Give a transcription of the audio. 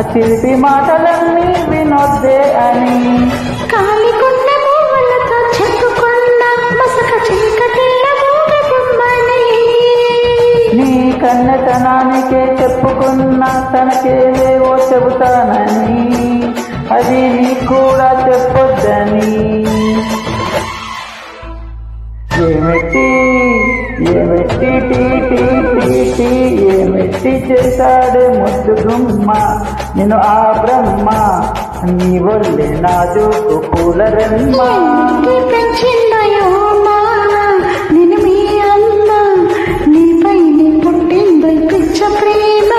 చిలిపి మాటలన్నీ వినొద్దే అని కాలికొండ మూవలతో చెప్పుకున్న మసక చీకటిల్ల మూగబొమ్మని నీ కన్నెతనానికే చెప్పుకున్న తనకేవేవో చెబుతానని అది నీ కూడా చెప్పొద్దని ఏమెట్టి ఏమెట్టి టీ టీ టీ టీ ఏమెట్టి చేశాడే ముద్దు గుమ్మ నేను ఆ బ్రహ్మ నీ వల్లే నాజుకు పూలరమ్మ పెంచిందయో మామ నేను మీ అన్న నీపై నీ పుట్టిందో పిచ్చ ప్రేమ